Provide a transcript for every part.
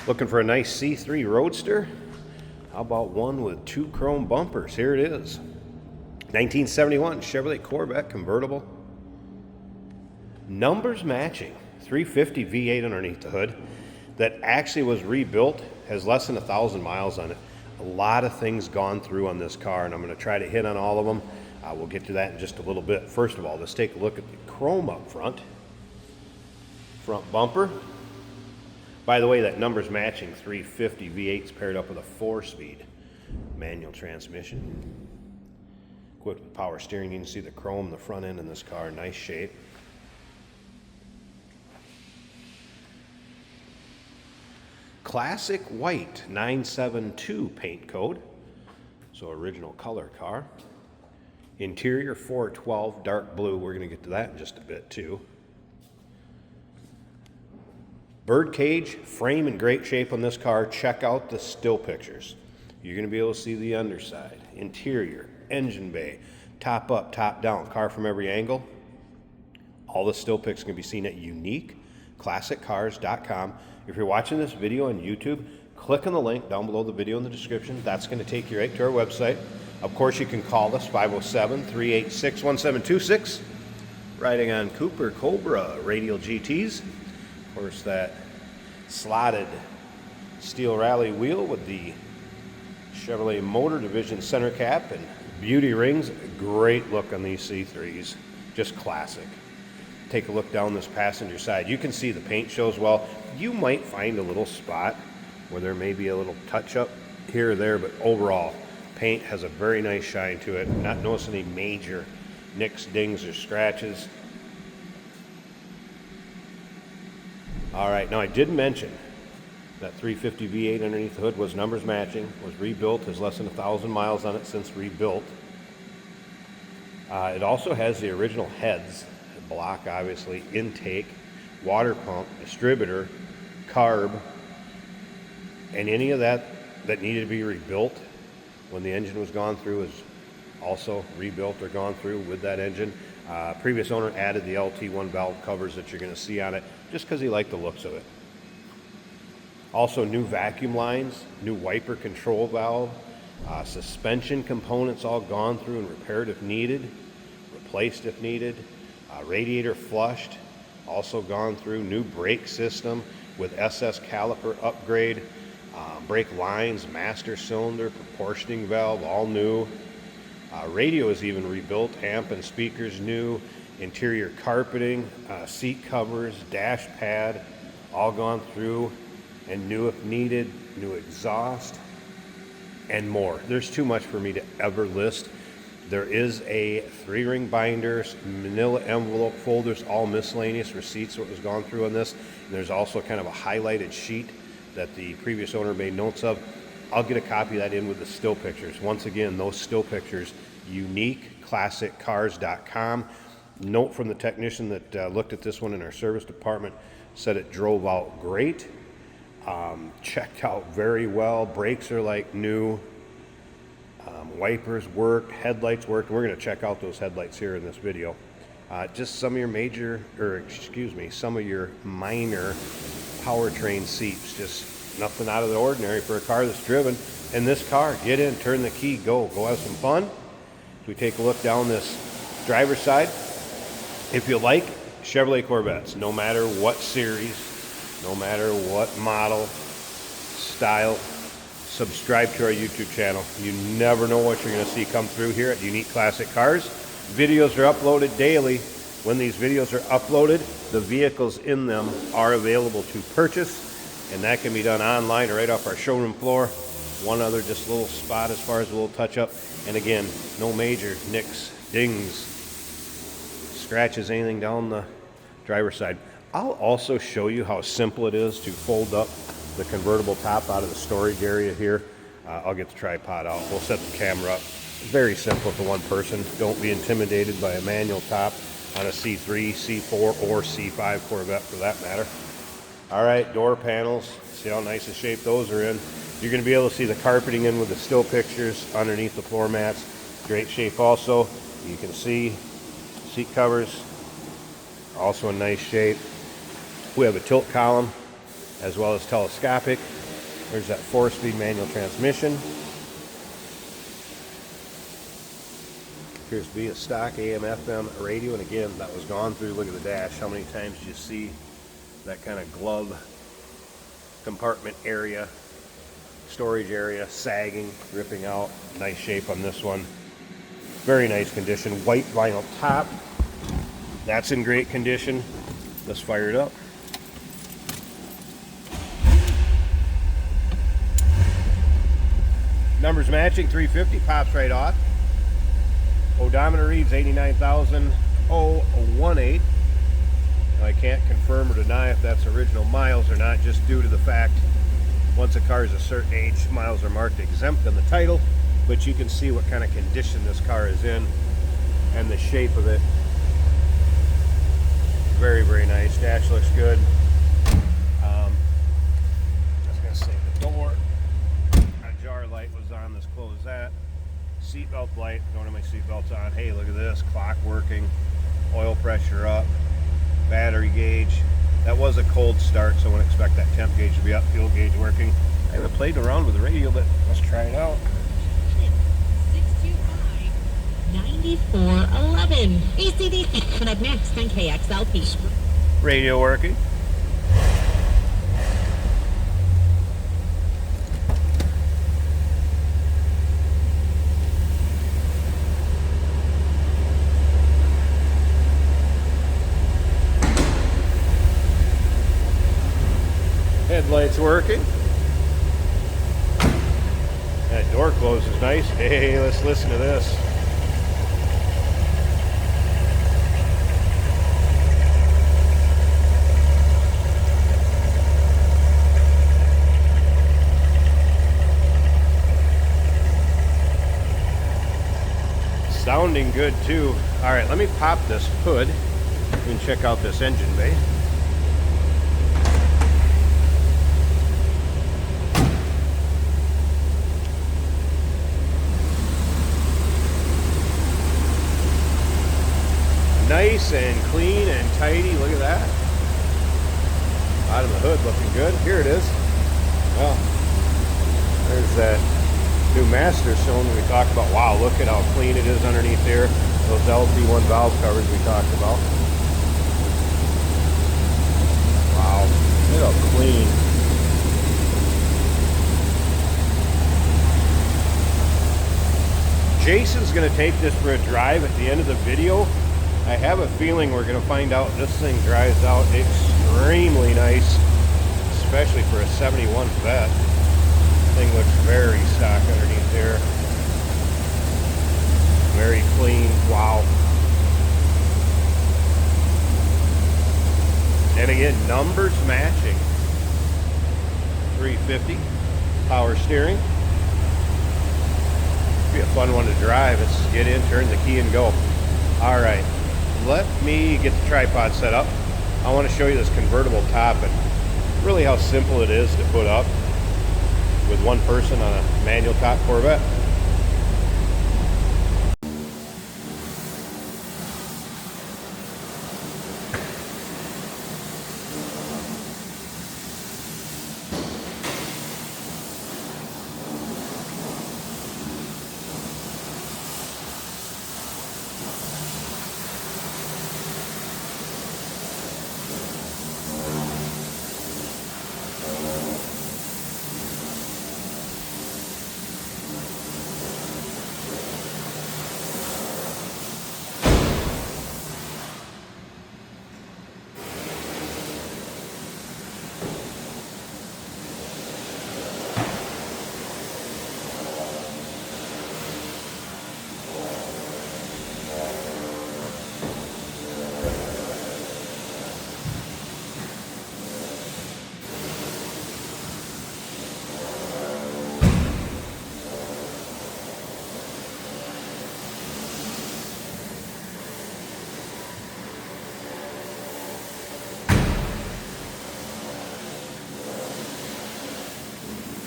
Looking for a nice C3 Roadster? How about one with two chrome bumpers? Here it is. 1971 Chevrolet Corvette convertible. Numbers matching. 350 V8 underneath the hood. That actually was rebuilt. Has less than 1,000 miles on it. A lot of things gone through on this car, and I'm going to try to hit on all of them. We'll get to that in just a little bit. First of all, let's take a look at the chrome up front. Front bumper. By the way, that numbers matching 350 V8 is paired up with a 4-speed manual transmission. Equipped with power steering. You can see the chrome in the front end in this car. Nice shape. Classic white 972 paint code. So original color car. Interior 412 dark blue. We're going to get to that in just a bit too. Birdcage frame in great shape on this car. Check out the still pictures. You're going to be able to see the underside, interior, engine bay, top up, top down, car from every angle. All the still pics can be seen at uniqueclassiccars.com. If you're watching this video on YouTube, click on the link down below the video in the description. That's going to take you right to our website. Of course, you can call us 507-386-1726. Riding on Cooper Cobra radial GTs. Of course, that slotted steel rally wheel with the Chevrolet Motor Division center cap and beauty rings. Great look on these C3s. Just classic. Take a look down this passenger side. You can see the paint shows well. You might find a little spot where there may be a little touch up here or there, but overall, paint has a very nice shine to it. Not noticing any major nicks, dings, or scratches. All right, now I did mention that 350 V8 underneath the hood was numbers matching, was rebuilt, has less than 1,000 miles on it since rebuilt. It also has the original heads, block obviously, intake, water pump, distributor, carb, and any of that needed to be rebuilt when the engine was gone through is also rebuilt or gone through with that engine. Previous owner added the LT1 valve covers that you're going to see on it just because he liked the looks of it. Also new vacuum lines, new wiper control valve, suspension components all gone through and repaired if needed, replaced if needed, radiator flushed, also gone through, new brake system with SS caliper upgrade, brake lines, master cylinder, proportioning valve, all new. Radio is even rebuilt, amp and speakers new, interior carpeting, seat covers, dash pad, all gone through and new if needed, new exhaust, and more. There's too much for me to ever list. There is a 3-ring binder, manila envelope folders, all miscellaneous receipts, what was gone through on this. And there's also kind of a highlighted sheet that the previous owner made notes of. I'll get a copy of that in with the still pictures. Once again, those still pictures, uniqueclassiccars.com. Note from the technician that looked at this one in our service department, said it drove out great, checked out very well. Brakes are like new, wipers worked, headlights worked. We're going to check out those headlights here in this video. Just some of your some of your minor powertrain seats, just nothing out of the ordinary for a car that's driven. In this car, get in, turn the key, go have some fun. As we take a look down this driver's side, if you like Chevrolet Corvettes, no matter what series, no matter what model, style, subscribe to our YouTube channel. You never know what you're going to see come through here at Unique Classic Cars. Videos are uploaded daily. When these videos are uploaded, the vehicles in them are available to purchase, and that can be done online or right off our showroom floor. One other just little spot as far as a little touch up, and again, no major nicks, dings, scratches, anything down the driver's side. I'll also show you how simple it is to fold up the convertible top out of the storage area here. I'll get the tripod out. We'll set the camera up. Very simple for one person. Don't be intimidated by a manual top on a C3, C4, or C5 Corvette for that matter. All right, door panels. See how nice a shape those are in. You're going to be able to see the carpeting in with the still pictures underneath the floor mats. Great shape also. You can see seat covers also in nice shape. We have a tilt column as well as telescopic. There's that 4-speed manual transmission. Appears to be a stock AM/FM radio, and again, that was gone through. Look at the dash. How many times do you see that kind of glove compartment area, storage area, sagging, ripping out? Nice shape on this one. Very nice condition. White vinyl top. That's in great condition. Let's fire it up. Numbers matching, 350, pops right off. Odometer reads 89,018. I can't confirm or deny if that's original miles or not, just due to the fact once a car is a certain age, miles are marked exempt on the title, but you can see what kind of condition this car is in and the shape of it. Very, very nice. Dash looks good. I was going to say the door. A jar light was on. Let's close that. Seatbelt light. Don't have my seatbelts on. Hey, look at this. Clock working. Oil pressure up. Battery gauge. That was a cold start, so I wouldn't expect that temp gauge to be up. Fuel gauge working. I haven't played around with the radio, but let's try it out. 9411 ACDC coming up next on KXLP. Radio working. Headlights working. That door closes nice. Hey, let's listen to this. Sounding good too. All right, let me pop this hood and check out this engine bay. Nice and clean and tidy. Look at that. Bottom of the hood looking good. Here it is. Well, there's that new master cylinder we talked about. Wow, look at how clean it is underneath there. Those LP1 valve covers we talked about. Wow, look how clean. Jason's going to take this for a drive at the end of the video. I have a feeling we're going to find out this thing drives out extremely nice, especially for a 71 Vet. Thing looks very stock underneath there. Very clean. Wow. And again, numbers matching. 350. Power steering. Be a fun one to drive. Let's get in, turn the key, and go. All right. Let me get the tripod set up. I want to show you this convertible top and really how simple it is to put up with one person on a manual top Corvette.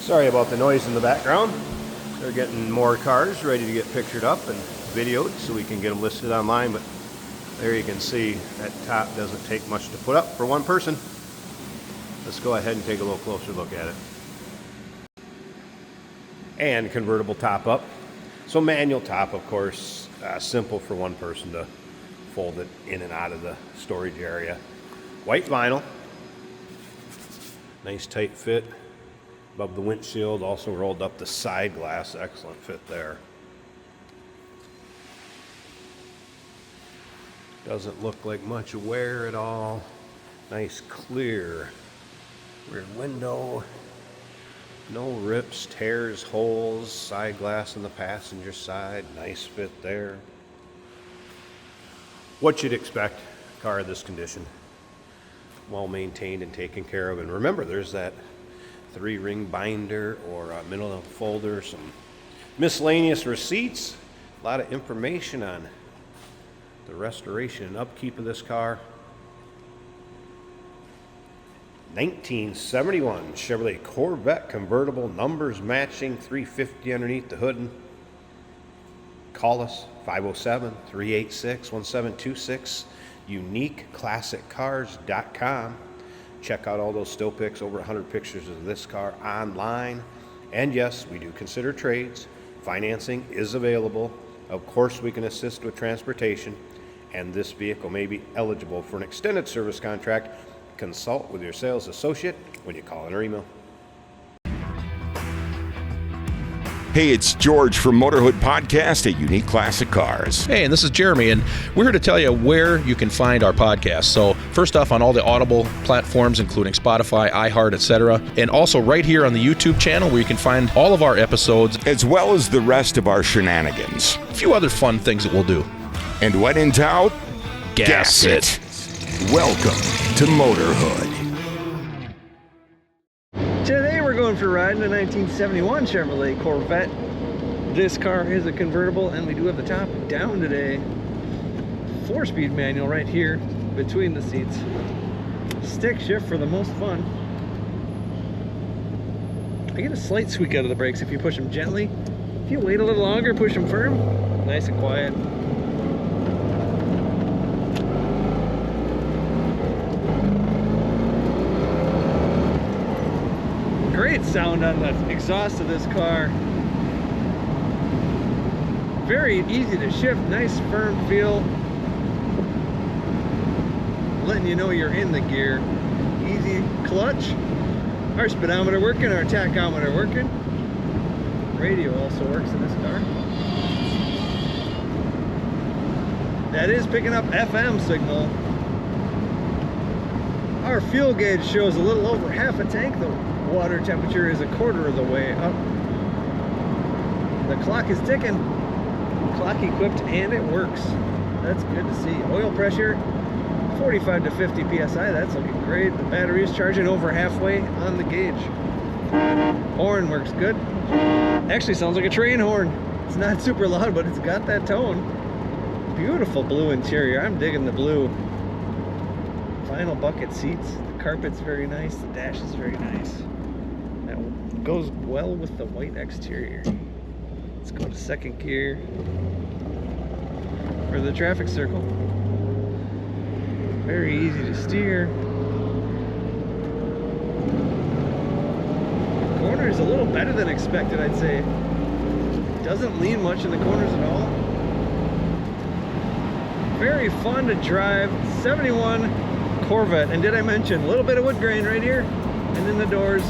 Sorry about the noise in the background. They're getting more cars ready to get pictured up and videoed so we can get them listed online, but there you can see that top doesn't take much to put up for one person. Let's go ahead and take a little closer look at it. And convertible top up. So manual top, of course, simple for one person to fold it in and out of the storage area. White vinyl. Nice tight fit above the windshield. Also rolled up the side glass. Excellent fit there. Doesn't look like much wear at all. Nice clear rear window. No rips, tears, holes. Side glass on the passenger side. Nice fit there. What you'd expect, car of this condition. Well maintained and taken care of. And remember, there's that 3-ring binder or middle folder, some miscellaneous receipts, a lot of information on the restoration and upkeep of this car. 1971 Chevrolet Corvette convertible, numbers matching, 350 underneath the hood. Call us 507-386-1726, uniqueclassiccars.com. Check out all those still pics, over 100 pictures of this car online. And yes, we do consider trades. Financing is available. Of course, we can assist with transportation, and this vehicle may be eligible for an extended service contract. Consult with your sales associate when you call in or email. Hey, it's George from Motorhood Podcast at Unique Classic Cars. Hey, and this is Jeremy, and we're here to tell you where you can find our podcast. So first off, on all the Audible platforms, including Spotify, iHeart, etc., and also right here on the YouTube channel where you can find all of our episodes, as well as the rest of our shenanigans. a few other fun things that we'll do. And when in doubt, Gas it. Welcome to Motorhood. Today we're going for a ride in a 1971 Chevrolet Corvette. This car is a convertible, and we do have the top down today. 4-speed manual right here between the seats. Stick shift for the most fun. I get a slight squeak out of the brakes if you push them gently. If you wait a little longer, push them firm, nice and quiet. Great sound on the exhaust of this car. Very easy to shift, nice firm feel. Letting you know you're in the gear. Easy clutch. Our speedometer working, our tachometer working. Radio also works in this car. That is picking up FM signal. Our fuel gauge shows a little over half a tank though. Water temperature is a quarter of the way up. The clock is ticking. Clock equipped and it works. That's good to see. Oil pressure 45 to 50 psi. That's looking great. The battery is charging over halfway on the gauge. Horn works good. Actually sounds like a train horn. It's not super loud, but it's got that tone. Beautiful blue interior. I'm digging the blue. Vinyl bucket seats. The carpet's very nice. The dash is very nice. That goes well with the white exterior. Let's go to second gear for the traffic circle. Very easy to steer. Corner is a little better than expected, I'd say. Doesn't lean much in the corners at all. Very fun to drive. 71 Corvette. And did I mention a little bit of wood grain right here and in the doors,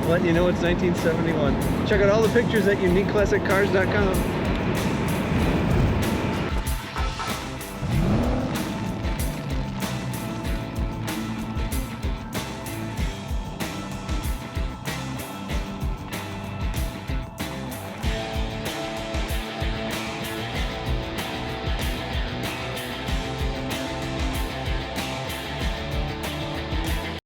letting you know it's 1971. Check out all the pictures at uniqueclassiccars.com.